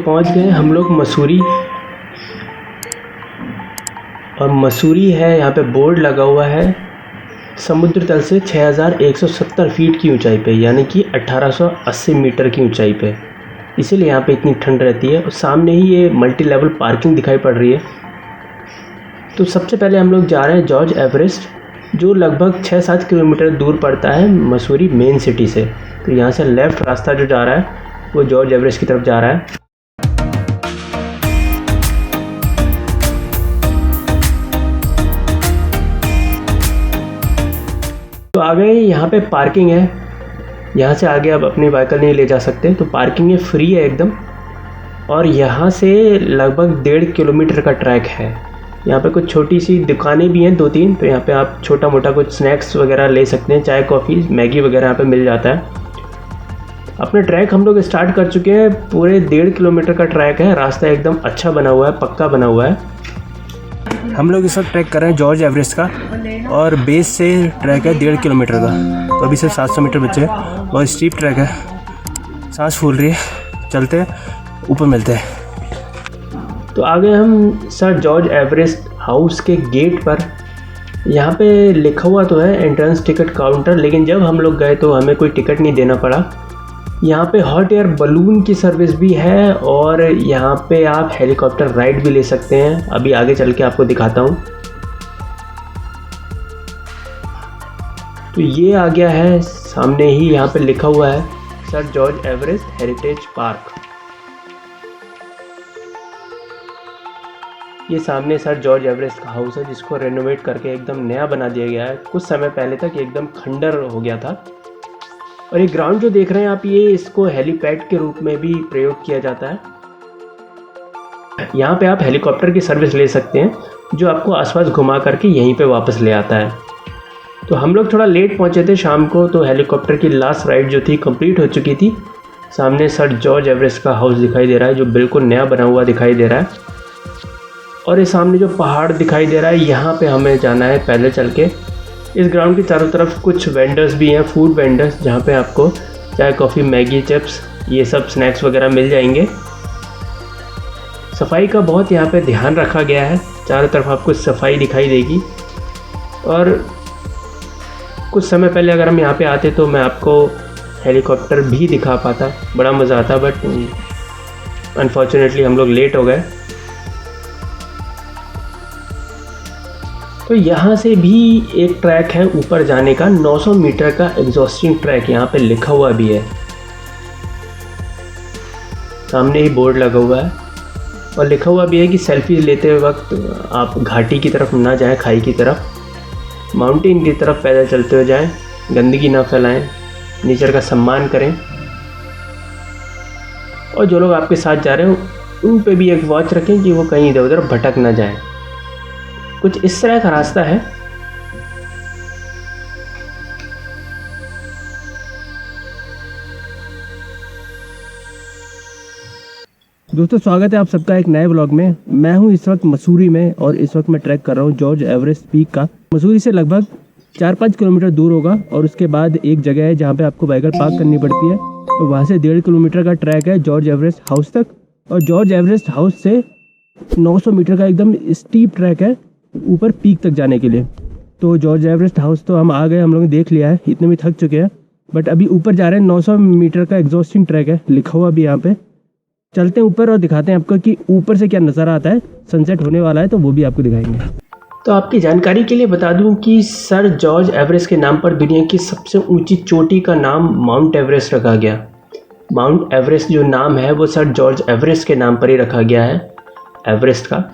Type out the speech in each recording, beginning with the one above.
पहुंच गए हम लोग मसूरी। और मसूरी है, यहाँ पे बोर्ड लगा हुआ है समुद्र तल से 6170 फीट की ऊंचाई पे, यानी कि 1880 मीटर की ऊंचाई पे। इसीलिए यहाँ पे इतनी ठंड रहती है। और सामने ही ये मल्टी लेवल पार्किंग दिखाई पड़ रही है। तो सबसे पहले हम लोग जा रहे हैं जॉर्ज एवरेस्ट, जो लगभग 6-7 किलोमीटर दूर पड़ता है मसूरी मेन सिटी से। तो यहाँ से लेफ़्ट रास्ता जो जा रहा है वो जॉर्ज एवरेस्ट की तरफ जा रहा है। तो आगे यहाँ पे पार्किंग है, यहाँ से आगे आप अपनी व्हीकल नहीं ले जा सकते। तो पार्किंग ये फ्री है एकदम। और यहाँ से लगभग 1.5 किलोमीटर का ट्रैक है। यहाँ पे कुछ छोटी सी दुकानें भी हैं 2-3, तो यहाँ पे आप छोटा मोटा कुछ स्नैक्स वगैरह ले सकते हैं, चाय कॉफ़ी मैगी वगैरह यहाँ पे मिल जाता है। अपने ट्रैक हम लोग स्टार्ट कर चुके हैं। पूरे 1.5 किलोमीटर का ट्रैक है। रास्ता एकदम अच्छा बना हुआ है, पक्का बना हुआ है। हम लोग इस वक्त ट्रैक कर रहे हैं जॉर्ज एवरेस्ट का, और बेस से ट्रैक है 1.5 किलोमीटर का। तो अभी सिर्फ 700 मीटर बचे हैं। बहुत स्टीप ट्रैक है, सांस फूल रही है। चलते हैं, ऊपर मिलते हैं। तो आगे हम सर जॉर्ज एवरेस्ट हाउस के गेट पर, यहाँ पे लिखा हुआ तो है एंट्रेंस टिकट काउंटर, लेकिन जब हम लोग गए तो हमें कोई टिकट नहीं देना पड़ा। यहाँ पे हॉट एयर बलून की सर्विस भी है, और यहाँ पे आप हेलीकॉप्टर राइड भी ले सकते हैं। अभी आगे चल के आपको दिखाता हूँ। तो ये आ गया है सामने ही, यहाँ पे लिखा हुआ है sir George Everest heritage park. ये सामने सर जॉर्ज एवरेस्ट का हाउस है, जिसको रेनोवेट करके एकदम नया बना दिया गया है। कुछ समय पहले तक एकदम खंडर हो गया था। और ये ग्राउंड जो देख रहे हैं आप, ये इसको हेलीपैड के रूप में भी प्रयोग किया जाता है। यहाँ पे आप हेलीकॉप्टर की सर्विस ले सकते हैं, जो आपको आसपास घुमा करके यहीं पे वापस ले आता है। तो हम लोग थोड़ा लेट पहुँचे थे शाम को, तो हेलीकॉप्टर की लास्ट राइड जो थी कंप्लीट हो चुकी थी। सामने सर जॉर्ज एवरेस्ट का हाउस दिखाई दे रहा है, जो बिल्कुल नया बना हुआ दिखाई दे रहा है। और ये सामने जो पहाड़ दिखाई दे रहा है, यहाँ पे हमें जाना है पैदल चल के। इस ग्राउंड की चारों तरफ कुछ वेंडर्स भी हैं, फूड वेंडर्स, जहाँ पे आपको चाय कॉफ़ी मैगी चिप्स ये सब स्नैक्स वगैरह मिल जाएंगे। सफाई का बहुत यहाँ पे ध्यान रखा गया है। चारों तरफ आपको सफाई दिखाई देगी। और कुछ समय पहले अगर हम यहाँ पे आते तो मैं आपको हेलीकॉप्टर भी दिखा पाता, बड़ा मज़ा आता, बट अनफॉर्चुनेटली हम लोग लेट हो गए। तो यहाँ से भी एक ट्रैक है ऊपर जाने का, 900 मीटर का एग्जॉस्टिंग ट्रैक, यहाँ पे लिखा हुआ भी है। सामने ही बोर्ड लगा हुआ है, और लिखा हुआ भी है कि सेल्फी लेते वक्त आप घाटी की तरफ ना जाएं, खाई की तरफ, माउंटेन की तरफ पैदल चलते हुए जाएं, गंदगी ना फैलाएं, नेचर का सम्मान करें। और जो लोग आपके साथ जा रहे हो उन पे भी एक वॉच रखें कि वो कहीं इधर उधर भटक ना जाएं। कुछ इस तरह का रास्ता है। दोस्तों, स्वागत है आप सबका एक नए व्लॉग में। मैं हूं इस वक्त मसूरी में, और इस वक्त मैं ट्रैक कर रहा हूं जॉर्ज एवरेस्ट पीक का। मसूरी से लगभग 4-5 किलोमीटर दूर होगा, और उसके बाद एक जगह है जहां पे आपको व्हीकल पार्क करनी पड़ती है। तो वहां से 1.5 किलोमीटर का ट्रैक है जॉर्ज एवरेस्ट हाउस तक। और जॉर्ज एवरेस्ट हाउस से 900 मीटर का एकदम स्टीप ट्रैक है ऊपर पीक तक जाने के लिए। तो जॉर्ज एवरेस्ट हाउस तो हम आ गए, हम लोगों ने देख लिया है, इतने में थक चुके हैं। बट अभी ऊपर जा रहे हैं, 900 मीटर का एग्जॉस्टिंग ट्रैक है, लिखा हुआ भी यहाँ पे। चलते हैं ऊपर और दिखाते हैं आपको कि ऊपर से क्या नज़ारा आता है। सनसेट होने वाला है, तो वो भी आपको दिखाएंगे। तो आपकी जानकारी के लिए बता दूं कि सर जॉर्ज एवरेस्ट के नाम पर दुनिया की सबसे ऊंची चोटी का नाम माउंट एवरेस्ट रखा गया। माउंट एवरेस्ट जो नाम है वो सर जॉर्ज एवरेस्ट के नाम पर ही रखा गया है, एवरेस्ट का।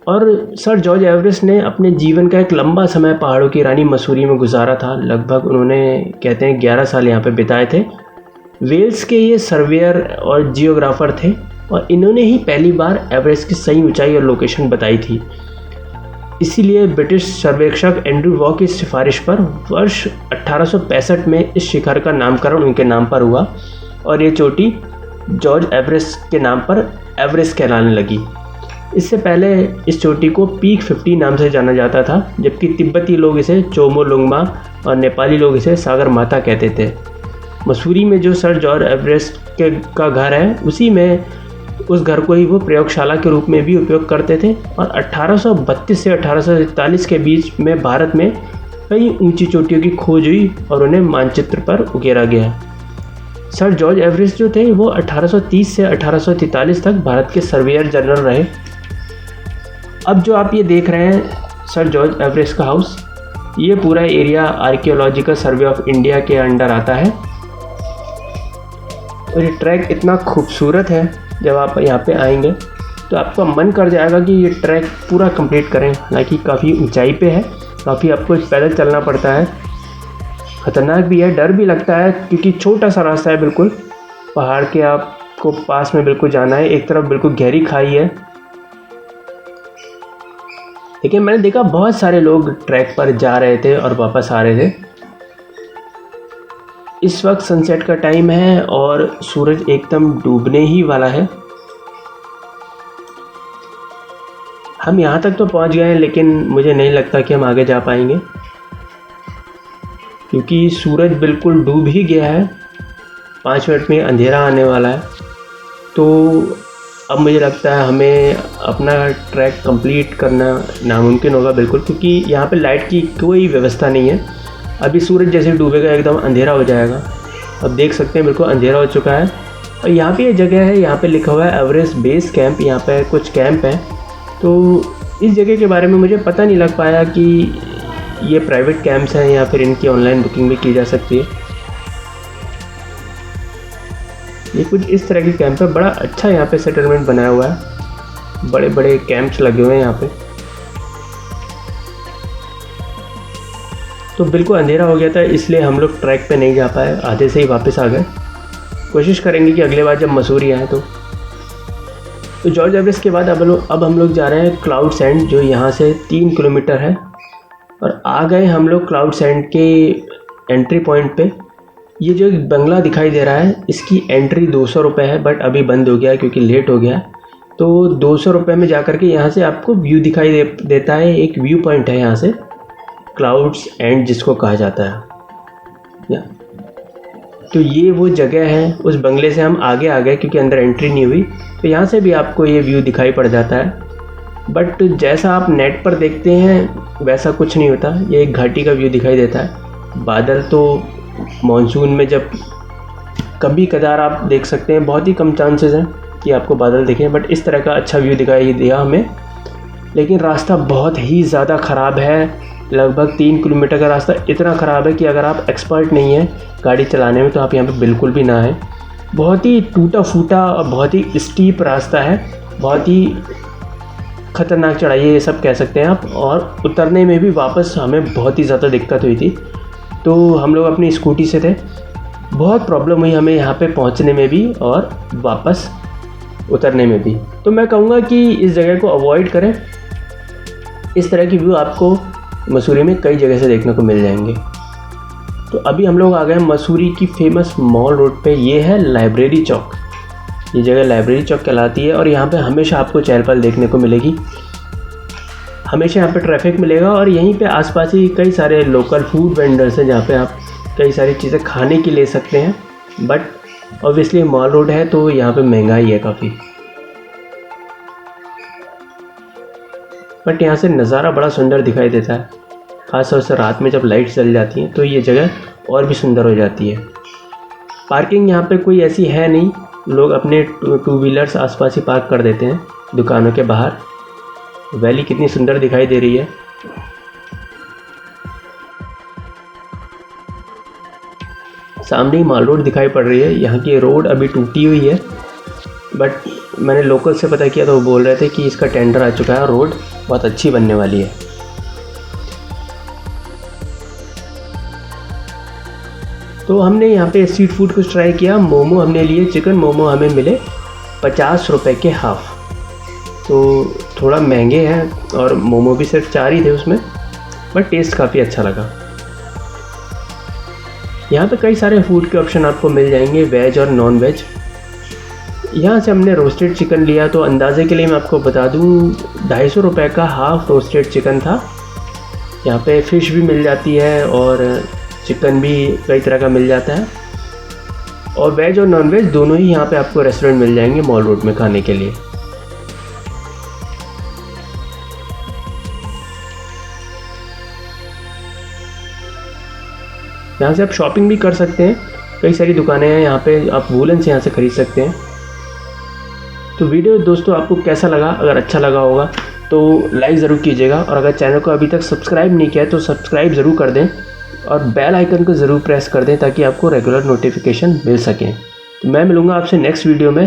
और सर जॉर्ज एवरेस्ट ने अपने जीवन का एक लंबा समय पहाड़ों की रानी मसूरी में गुजारा था। लगभग उन्होंने कहते हैं 11 साल यहाँ पे बिताए थे। वेल्स के ये सर्वेयर और जियोग्राफर थे, और इन्होंने ही पहली बार एवरेस्ट की सही ऊंचाई और लोकेशन बताई थी। इसीलिए ब्रिटिश सर्वेक्षक एंड्रू वॉ की सिफारिश पर वर्ष 1865 में इस शिखर का नामकरण उनके नाम पर हुआ, और ये चोटी जॉर्ज एवरेस्ट के नाम पर एवरेस्ट कहलाने लगी। इससे पहले इस चोटी को पीक 50 नाम से जाना जाता था, जबकि तिब्बती लोग इसे चोमोलुंगमा और नेपाली लोग इसे सागर माता कहते थे। मसूरी में जो सर जॉर्ज एवरेस्ट का घर है, उसी में उस घर को ही वो प्रयोगशाला के रूप में भी उपयोग करते थे। और 1832 से 1843 के बीच में भारत में कई ऊंची चोटियों की खोज हुई और उन्हें मानचित्र पर उकेरा गया। सर जॉर्ज एवरेस्ट जो थे वो 1830 से 1843 तक भारत के सर्वेयर जनरल रहे। अब जो आप ये देख रहे हैं सर जॉर्ज एवरेस्ट का हाउस, ये पूरा area archaeological survey of India के अंडर आता है। और ये ट्रैक इतना खूबसूरत है, जब आप यहाँ पे आएंगे तो आपका मन कर जाएगा कि ये ट्रैक पूरा कंप्लीट करें। हालांकि काफ़ी ऊंचाई पे है, काफ़ी आपको पैदल चलना पड़ता है, ख़तरनाक भी है, डर भी लगता है क्योंकि छोटा सा रास्ता है, बिल्कुल पहाड़ के आपको पास में बिल्कुल जाना है। एक तरफ बिल्कुल गहरी खाई है। लेकिन मैंने देखा बहुत सारे लोग ट्रैक पर जा रहे थे और वापस आ रहे थे। इस वक्त सनसेट का टाइम है और सूरज एकदम डूबने ही वाला है। हम यहाँ तक तो पहुँच गए हैं, लेकिन मुझे नहीं लगता कि हम आगे जा पाएंगे क्योंकि सूरज बिल्कुल डूब ही गया है। 5 मिनट में अंधेरा आने वाला है। तो अब मुझे लगता है हमें अपना ट्रैक कंप्लीट करना नामुमकिन होगा बिल्कुल, क्योंकि यहाँ पे लाइट की कोई व्यवस्था नहीं है। अभी सूरज जैसे डूबेगा एकदम अंधेरा हो जाएगा। अब देख सकते हैं बिल्कुल अंधेरा हो चुका है। और यहाँ पे ये जगह है, यहाँ पे लिखा हुआ है एवरेस्ट बेस कैंप। यहाँ पे कुछ कैंप हैं। तो इस जगह के बारे में मुझे पता नहीं लग पाया कि ये प्राइवेट कैंप्स हैं या फिर इनकी ऑनलाइन बुकिंग भी की जा सकती है। ये कुछ इस तरह के कैंप है। बड़ा अच्छा यहाँ पे सेटलमेंट बनाया हुआ है, बड़े बड़े कैंप्स लगे हुए हैं यहाँ पे। तो बिल्कुल अंधेरा हो गया था, इसलिए हम लोग ट्रैक पे नहीं जा पाए, आधे से ही वापस आ गए। कोशिश करेंगे कि अगले बार जब मसूरी आए तो जॉर्ज एवरेस्ट के बाद अब हम लोग जा रहे हैं क्लाउड सैंड, जो यहाँ से 3 किलोमीटर है। और आ गए हम लोग क्लाउड सैंड के एंट्री पॉइंट पे। ये जो एक बंगला दिखाई दे रहा है, इसकी एंट्री 200 रुपये है, बट अभी बंद हो गया क्योंकि लेट हो गया। तो 200 रुपये में जा कर के यहाँ से आपको व्यू दिखाई देता है। एक व्यू पॉइंट है यहाँ से, क्लाउड्स एंड जिसको कहा जाता है। तो ये वो जगह है। उस बंगले से हम आगे आ गए क्योंकि अंदर एंट्री नहीं हुई। तो यहाँ से भी आपको ये व्यू दिखाई पड़ जाता है, बट जैसा आप नेट पर देखते हैं वैसा कुछ नहीं होता। ये एक घाटी का व्यू दिखाई देता है। बादल तो मॉनसून में जब कभी कदार आप देख सकते हैं, बहुत ही कम चांसेस हैं कि आपको बादल दिखें, बट इस तरह का अच्छा व्यू दिखाई दिया हमें। लेकिन रास्ता बहुत ही ज़्यादा ख़राब है। लगभग 3 किलोमीटर का रास्ता इतना ख़राब है कि अगर आप एक्सपर्ट नहीं हैं गाड़ी चलाने में तो आप यहाँ पे बिल्कुल भी ना आएँ। बहुत ही टूटा फूटा और बहुत ही स्टीप रास्ता है, बहुत ही ख़तरनाक चढ़ाई है, ये सब कह सकते हैं आप। और उतरने में भी वापस हमें बहुत ही ज़्यादा दिक्कत हुई थी। तो हम लोग अपनी स्कूटी से थे, बहुत प्रॉब्लम हुई हमें यहाँ पे पहुँचने में भी और वापस उतरने में भी। तो मैं कहूँगा कि इस जगह को अवॉइड करें। इस तरह की व्यू आपको मसूरी में कई जगह से देखने को मिल जाएंगे। तो अभी हम लोग आ गए मसूरी की फेमस मॉल रोड पे। ये है लाइब्रेरी चौक। ये जगह लाइब्रेरी चौक कहलाती है और यहाँ पे हमेशा आपको चहल पहल देखने को मिलेगी। हमेशा यहाँ पे ट्रैफिक मिलेगा और यहीं पे आसपास ही कई सारे लोकल फूड वेंडर्स हैं जहाँ पे आप कई सारी चीज़ें खाने की ले सकते हैं। बट ऑब्वियसली मॉल रोड है तो यहाँ पे महंगाई है काफ़ी। बट यहाँ से नज़ारा बड़ा सुंदर दिखाई देता है, ख़ासतौर से रात में जब लाइट जल जाती हैं तो ये जगह और भी सुंदर हो जाती है। पार्किंग यहाँ पे कोई ऐसी है नहीं, लोग अपने टू व्हीलर्स आसपास ही पार्क कर देते हैं दुकानों के बाहर। वैली कितनी सुंदर दिखाई दे रही है। सामने ही माल रोड दिखाई पड़ रही है। यहाँ की रोड अभी टूटी हुई है, बट मैंने लोकल से पता किया तो वो बोल रहे थे कि इसका टेंडर आ चुका है और रोड बहुत अच्छी बनने वाली है। तो हमने यहाँ पे स्ट्रीट फूड कुछ ट्राई किया। मोमो हमने लिए, चिकन मोमो हमें मिले 50 रुपये के हाफ़। तो थोड़ा महंगे हैं और मोमो भी सिर्फ 4 ही थे उसमें, बट टेस्ट काफ़ी अच्छा लगा। यहाँ पे कई सारे फूड के ऑप्शन आपको मिल जाएंगे, वेज और नॉन वेज। यहाँ से हमने रोस्टेड चिकन लिया। तो अंदाज़े के लिए मैं आपको बता दूँ 250 रुपये का हाफ़ रोस्टेड चिकन था। यहाँ पे फ़िश भी मिल जाती है और चिकन भी कई तरह का मिल जाता है। और वेज और नॉन वेज दोनों ही यहाँ पे आपको रेस्टोरेंट मिल जाएंगे मॉल रोड में खाने के लिए। यहाँ से आप शॉपिंग भी कर सकते हैं, कई सारी दुकानें हैं यहाँ पे, आप वूलन से यहाँ से ख़रीद सकते हैं। तो वीडियो दोस्तों आपको कैसा लगा? अगर अच्छा लगा होगा तो लाइक ज़रूर कीजिएगा, और अगर चैनल को अभी तक सब्सक्राइब नहीं किया है तो सब्सक्राइब ज़रूर कर दें और बेल आइकन को ज़रूर प्रेस कर दें ताकि आपको रेगुलर नोटिफिकेशन मिल सकें। तो मैं मिलूँगा आपसे नेक्स्ट वीडियो में।